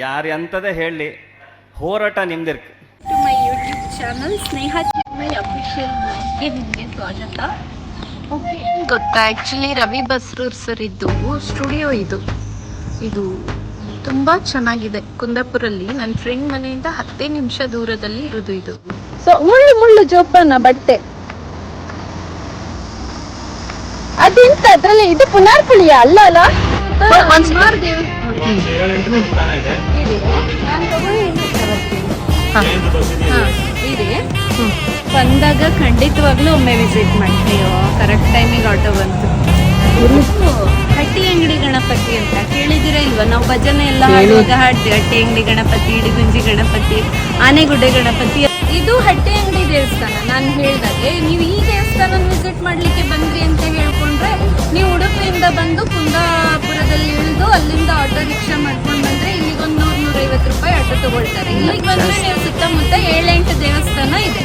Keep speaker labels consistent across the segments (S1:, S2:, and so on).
S1: ಯಾರು ಎಂತದೇ ಹೇಳಿ ಹೋರಾಟ ನಿಮ್ದಿರ್ಕ.
S2: To my YouTube channel Sneha Chinmaya official ಬ್ಲಾಗ್ಗೆ ನಿಮಗೆ ಸ್ವಾಗತ. ಓಕೆ, ಗೊತ್ತಾ ಆ್ಯಕ್ಚುಲಿ ರವಿ ಬಸ್ರೂರ್ ಸರ್ ಇದ್ದು ಸ್ಟುಡಿಯೋ ಇದು ತುಂಬ ಚೆನ್ನಾಗಿದೆ. ಕುಂದಾಪುರಲ್ಲಿ ನನ್ನ ಫ್ರೆಂಡ್ ಮನೆಯಿಂದ 10 ನಿಮಿಷ ದೂರದಲ್ಲಿ ಇರೋದು ಇದು. ಸೊ ಮುಳ್ಳು ಜೋಪಾನ ಬಟ್ಟೆ ಅದೆಂತ ಅದ್ರಲ್ಲಿ ಇದು ಪುನರ್ಪುಳಿಯ ಅಲ್ಲ ಬಂದಾಗ ಖಂಡಿತವಾಗ್ಲೂ ಒಮ್ಮೆ ವಿಸಿಟ್ ಮಾಡ್ತೀವಿ. ಕರೆಕ್ಟ್ ಟೈಮಿಗೆ ಆಟೋ ಬಂತು. ಹಟ್ಟಿ ಅಂಗಡಿ ಗಣಪತಿ ಅಂತ ಕೇಳಿದಿರ ಇಲ್ವಾ? ನಾವು ಭಜನೆ ಎಲ್ಲ ಹಾಡುವಾಗ ಹಾಡ್ತೀವಿ. ಹಟ್ಟಿ ಅಂಗಡಿ ಗಣಪತಿ, ಇಡಿಗುಂಜಿ ಗಣಪತಿ, ಆನೆಗುಡ್ಡೆ ಗಣಪತಿ. ಇದು ಹಟ್ಟಿ ಅಂಗಡಿ ದೇವಸ್ಥಾನ. ನಾನು ಹೇಳಿದಾಗೆ ನೀವು ಈ ದೇವಸ್ಥಾನ ವಿಸಿಟ್ ಮಾಡ್ಲಿಕ್ಕೆ ಬಂದ್ರಿ ಅಂತ ಹೇಳ್ಕೊಂಡ್ರೆ ನೀವು ಉಡುಪಿಯಿಂದ ಬಂದು ಕುಂದಾಪುರದಲ್ಲಿ ಇಳಿದು ಅಲ್ಲಿಂದ ಆಟೋ ರಿಕ್ಷಾ ಮಾಡ್ಕೊಂಡು ಬಂದ್ರೆ ಇಲ್ಲಿಗೆ ಒಂದು 100-150 ರೂಪಾಯಿ ಆಟೋ ತಗೊಳ್ತಾರೆ. ಇಲ್ಲಿಗೆ ಬಂದ್ರೆ ನೀವು ಸುತ್ತಮುತ್ತ 7-8 ದೇವಸ್ಥಾನ ಇದೆ.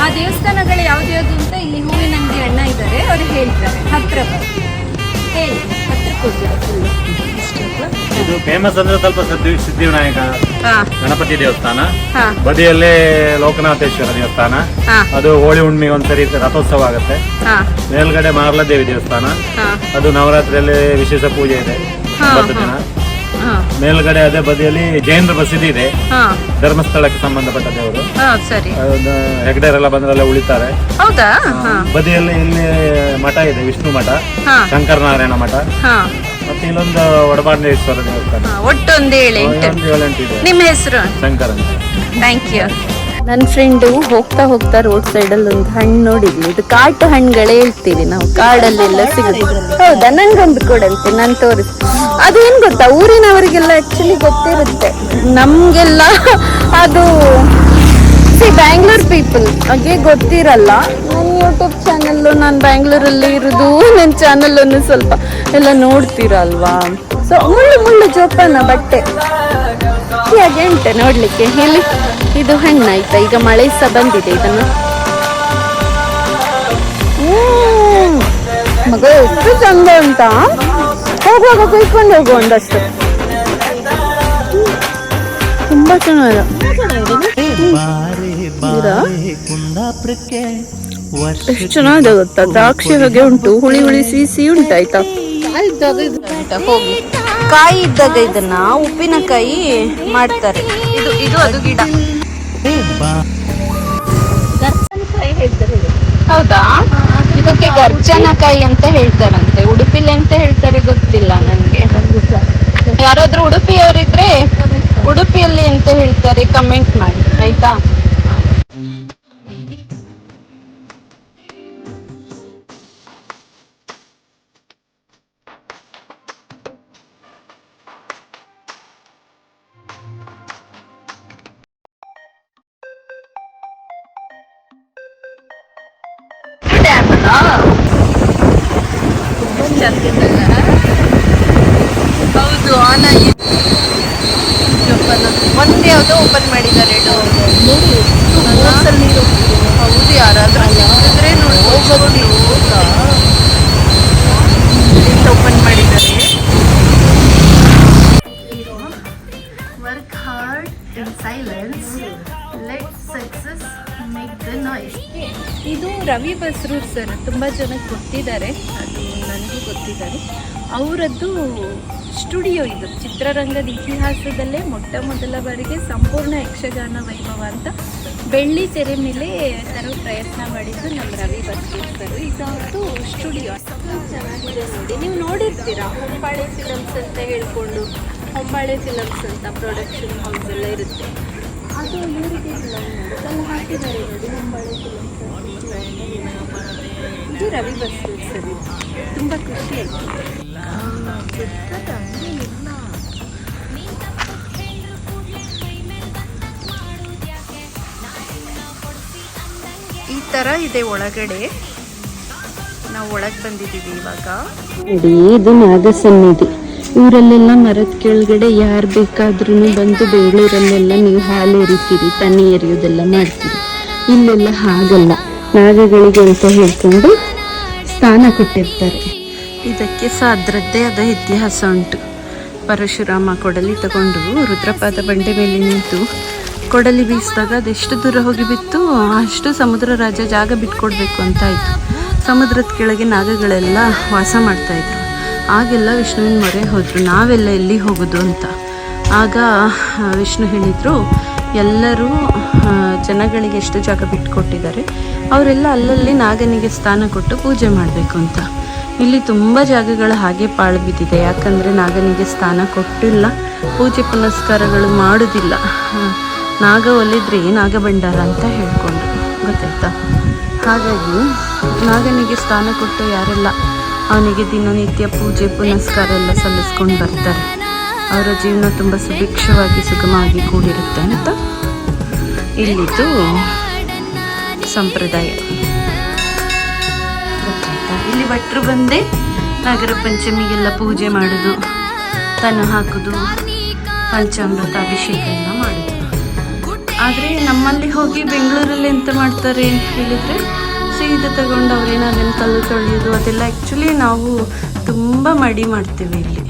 S2: ಆ ದೇವಸ್ಥಾನಗಳು ಯಾವ್ದ್ಯಾವ್ದು ಅಂತ ಇಲ್ಲಿ ಹೂವಿನ ಅಂಗಡಿ ಅಣ್ಣ ಇದ್ದಾರೆ, ಅವ್ರು ಹೇಳ್ತಾರೆ. ಹತ್ರ ಹೇಳಿ,
S3: ಇದು ಫೇಮಸ್ ಅಂದ್ರೆ ಸ್ವಲ್ಪ ಸಿದ್ಧಿವಿನಾಯಕ ಗಣಪತಿ ದೇವಸ್ಥಾನ, ಬದಿಯಲ್ಲೇ ಲೋಕನಾಥೇಶ್ವರ ದೇವಸ್ಥಾನ. ಅದು ಹೋಳಿ ಹುಣ್ಣಿಮೆ ಒಂದ್ಸರಿ ರಥೋತ್ಸವ ಆಗುತ್ತೆ. ಮೇಲ್ಗಡೆ ಮಾರ್ಲದೇವಿ ದೇವಸ್ಥಾನ, ಅದು ನವರಾತ್ರಿಯಲ್ಲಿ ವಿಶೇಷ ಪೂಜೆ ಇದೆ 9 ದಿನ. ಮೇಲ್ಗಡೆ ಅದೇ ಬದಿಯಲ್ಲಿ ಜೈನರ ಬಸದಿ ಇದೆ, ಧರ್ಮಸ್ಥಳಕ್ಕೆ ಸಂಬಂಧಪಟ್ಟ ದೇವರು. ಹೆಗ್ಡೆರೆಲ್ಲ ಬಂದ್ರೆಲ್ಲ ಉಳಿತಾರೆ. ಬದಿಯಲ್ಲಿ ಇಲ್ಲಿ ಮಠ ಇದೆ, ವಿಷ್ಣು ಮಠ, ಶಂಕರನಾರಾಯಣ ಮಠ, ಮತ್ತೆ ಇಲ್ಲೊಂದು ವಡಬಾಂಡೇಶ್ವರ ದೇವಸ್ಥಾನ.
S2: ಒಟ್ಟು ಒಂದು 7-8 ಇದೆ. ನಿಮ್ಮ ಹೆಸರು?
S3: ಶಂಕರ್ ಅಂತ.
S2: Thank you. ನನ್ನ ಫ್ರೆಂಡು ಹೋಗ್ತಾ ರೋಡ್ ಸೈಡಲ್ಲಿ ಒಂದು ಹಣ್ಣು ನೋಡಿದ್ವಿ. ಇದು ಕಾಟು ಹಣ್ಣುಗಳೇ ಹೇಳ್ತೀವಿ ನಾವು, ಕಾಡಲ್ಲೆಲ್ಲ ಸಿಗುತ್ತೆ. ಹೌದಾ? ನಂಗೊಂದು ಕೊಡಂತೆ, ನಾನು ತೋರಿಸ್ತೀನಿ. ಅದೇನು ಗೊತ್ತಾ, ಊರಿನವರಿಗೆಲ್ಲ ಆ್ಯಕ್ಚುಲಿ ಗೊತ್ತಿರುತ್ತೆ, ನಮಗೆಲ್ಲ ಅದು ಬ್ಯಾಂಗ್ಳೂರ್ ಪೀಪಲ್ ಹಾಗೆ ಗೊತ್ತಿರಲ್ಲ. ನನ್ನ ಯೂಟ್ಯೂಬ್ ಚಾನಲ್ಲು, ನಾನು ಬ್ಯಾಂಗ್ಳೂರಲ್ಲಿ ಇರೋದು, ನನ್ನ ಚಾನಲನ್ನು ಸ್ವಲ್ಪ ಎಲ್ಲ ನೋಡ್ತೀರಲ್ವಾ. ಸೊ ಮುಳ್ಳು ಜೋಪಾನ ಬಟ್ಟೆ ಹಾಗೆ ಉಂಟೆ ನೋಡ್ಲಿಕ್ಕೆ. ಹೇಳಿ, ಇದು ಹಣ್ಣಾಯ್ತಾ? ಈಗ ಮಳೆ ಸಹ ಬಂದಿದೆ. ಇದನ್ನು ಮಗ ಎಷ್ಟು ಚಂದ ಅಂತ. ಹೋಗುವಾಗ ಕುಯ್ಕೊಂಡು ಹೋಗು ಒಂದಷ್ಟು. ತುಂಬಾ ಚೆನ್ನಾಗಿದೆ. ಎಷ್ಟು ಚೆನ್ನಾಗಿದೆ ಗೊತ್ತಾ? ದ್ರಾಕ್ಷಿ ಹಾಗೆ ಉಂಟು, ಹುಳಿ ಸಿಹಿ ಉಂಟಾಯ್ತಾ. ಹೋಗಿ ಕಾಯಿ ಇದ್ದಾಗ ಇದನ್ನ ಉಪ್ಪಿನಕಾಯಿ ಮಾಡ್ತಾರೆ. ಇದು ಅದು ಗಿಡ. ಹೌದಾ? ಇದಕ್ಕೆ ಗರ್ಜನಕಾಯಿ ಅಂತ ಹೇಳ್ತಾರಂತೆ. ಉಡುಪಿಲಿ ಅಂತ ಹೇಳ್ತಾರೆ, ಗೊತ್ತಿಲ್ಲ ನನ್ಗೆ. ಯಾರಾದ್ರೂ ಉಡುಪಿಯವರಿದ್ರೆ ಉಡುಪಿಯಲ್ಲಿ ಅಂತ ಹೇಳ್ತಾರೆ, ಕಮೆಂಟ್ ಮಾಡಿ ಆಯ್ತಾ. ಹೌದು, ಒಂದು ಯಾವುದೋ ಓಪನ್ ಮಾಡಿದ್ದಾರೆ. ಹೌದು, ಯಾರಾದ್ರೂ ಸಿಕ್ಕಿದ್ರೆ ನೋಡ್ಬೋದು. ಓಪನ್ ಮಾಡಿದ್ದಾರೆ. Work hard in silence, let success make the noise. ಇದು ರವಿ ಬಸ್ರೂರ್ ಸರ್, ತುಂಬ ಜನಕ್ಕೆ ಗೊತ್ತಿದ್ದಾರೆ, ಅದು ನನಗೂ ಗೊತ್ತಿದ್ದಾರೆ. ಅವರದ್ದು ಸ್ಟುಡಿಯೋ ಇದು. ಚಿತ್ರರಂಗದ ಇತಿಹಾಸದಲ್ಲೇ ಮೊದಲ ಬಾರಿಗೆ ಸಂಪೂರ್ಣ ಯಕ್ಷಗಾನ ವೈಭವ ಅಂತ ಬೆಳ್ಳಿ ತೆರೆ ಮೇಲೆ ತರೋ ಪ್ರಯತ್ನ ಮಾಡಿದ್ದು ನಮ್ಮ ರವಿ ಬಸ್ರೂರ್ ಸರ್. ಇದೊಂದು ಸ್ಟುಡಿಯೋ ಚೆನ್ನಾಗಿದೆ ನೋಡಿ. ನೀವು ನೋಡಿರ್ತೀರಾ, ಹೊಂಬಾಳೆ ಫಿಲಮ್ಸ್ ಅಂತ ಹೇಳ್ಕೊಂಡು, ಹೊಂಬಾಳೆ ಫಿಲಮ್ಸ್ ಅಂತ ಪ್ರೊಡಕ್ಷನ್ ಹೌಸ್ ಎಲ್ಲ ಇರುತ್ತೆ. ಅದು ಇವರಿಗೆ ಫಿಲಮ್ ಹಾಕಿದ್ದಾರೆ ನೋಡಿ, ಹೊಂಬಾಳೆ ಫಿಲಮ್ಸ್. ಇದು ರವಿ ಬಸ್ರೂರ್ ಸರ್. ತುಂಬ ಖುಷಿ ಆಯಿತು. ಈ ತರ ಇದೆ ಒಳಗಡೆ. ನಾವು ಒಳಗೆ ಬಂದಿದ್ದೀವಿ ಇವಾಗ. ಇದು ನಾಗಸನ್ನಿಧಿ. ಇವರಲ್ಲೆಲ್ಲ ಮರದ ಕೆಳಗಡೆ ಯಾರು ಬೇಕಾದ್ರೂ ಬಂದು ಬೆಂಗಳೂರಲ್ಲೆಲ್ಲ ನೀವು ಹಾಲು ಎರಿತೀರಿ, ತನ್ನಿ ಎರಿಯೋದೆಲ್ಲ ಮಾಡ್ತೀರಿ. ಇಲ್ಲೆಲ್ಲ ಹಾಗಲ್ಲ, ನಾಗಗಳಿಗೆ ಅಂತ ಹೇಳ್ಕೊಂಡು ಸ್ಥಾನ ಕೊಟ್ಟಿರ್ತಾರೆ. ಇದಕ್ಕೆ ಸಹ ಅದರದ್ದೇ ಆದ ಇತಿಹಾಸ ಉಂಟು. ಪರಶುರಾಮ ಕೊಡಲಿ ತಗೊಂಡು ರುದ್ರಪಾದ ಬಂಡೆ ಮೇಲೆ ನಿಂತು ಕೊಡಲಿ ಬೀಸಿದಾಗ ಅದೆಷ್ಟು ದೂರ ಹೋಗಿ ಬಿತ್ತು ಅಷ್ಟು ಸಮುದ್ರ ರಾಜ ಜಾಗ ಬಿಟ್ಕೊಡ್ಬೇಕು ಅಂತ ಆಯಿತು. ಸಮುದ್ರದ ಕೆಳಗೆ ನಾಗಗಳೆಲ್ಲ ವಾಸ ಮಾಡ್ತಾಯಿದ್ರು. ಆಗೆಲ್ಲ ವಿಷ್ಣುವಿನ ಮೊರೆ ಹೋದರು, ನಾವೆಲ್ಲ ಎಲ್ಲಿ ಹೋಗೋದು ಅಂತ. ಆಗ ವಿಷ್ಣು ಹೇಳಿದರು, ಎಲ್ಲರೂ ಜನಗಳಿಗೆ ಎಷ್ಟು ಜಾಗ ಬಿಟ್ಟುಕೊಟ್ಟಿದ್ದಾರೆ ಅವರೆಲ್ಲ ಅಲ್ಲಲ್ಲಿ ನಾಗನಿಗೆ ಸ್ಥಾನ ಕೊಟ್ಟು ಪೂಜೆ ಮಾಡಬೇಕು ಅಂತ. ಇಲ್ಲಿ ತುಂಬ ಜಾಗಗಳು ಹಾಗೆ ಪಾಳು ಬಿದ್ದಿದೆ, ಯಾಕಂದರೆ ನಾಗನಿಗೆ ಸ್ಥಾನ ಕೊಟ್ಟಿಲ್ಲ, ಪೂಜೆ ಪುನಸ್ಕಾರಗಳು ಮಾಡೋದಿಲ್ಲ. ನಾಗ ಒಲಿದ್ರೆ ನಾಗಭಂಡಾರ ಅಂತ ಹೇಳ್ಕೊಂಡ್ರು, ಗೊತ್ತಾಯ್ತಾ? ಹಾಗಾಗಿ ನಾಗನಿಗೆ ಸ್ಥಾನ ಕೊಟ್ಟು ಯಾರೆಲ್ಲ ಅವನಿಗೆ ದಿನನಿತ್ಯ ಪೂಜೆ ಪುನಸ್ಕಾರ ಎಲ್ಲ ಸಲ್ಲಿಸ್ಕೊಂಡು ಬರ್ತಾರೆ ಅವರ ಜೀವನ ತುಂಬ ಸುಭಿಕ್ಷವಾಗಿ ಸುಗಮವಾಗಿ ಕೂಡಿರುತ್ತೆ ಅಂತ ಇಲ್ಲಿದ್ದು ಸಂಪ್ರದಾಯ, ಗೊತ್ತಾಯ್ತಾ? ಇಲ್ಲಿ ಭಟ್ರು ಬಂದೇ ನಾಗರ ಪಂಚಮಿಗೆಲ್ಲ ಪೂಜೆ ಮಾಡೋದು, ತನ್ನ ಹಾಕೋದು, ಪಂಚಾಮೃತ ಅಭಿಷೇಕ ಎಲ್ಲ ಮಾಡೋದು. ಆದರೆ ನಮ್ಮಲ್ಲಿ ಹೋಗಿ ಬೆಂಗಳೂರಲ್ಲಿ ಎಂತ ಮಾಡ್ತಾರೆ ಹೇಳಿದರೆ, ಸೀದಾ ತಗೊಂಡು ಅವ್ರೇನಾಗೇನು ಕಲ್ಲು ತೊಳೆಯೋದು ಅದೆಲ್ಲ ಆ್ಯಕ್ಚುಲಿ ನಾವು ತುಂಬ ಮಡಿ ಮಾಡ್ತೀವಿ ಇಲ್ಲಿ.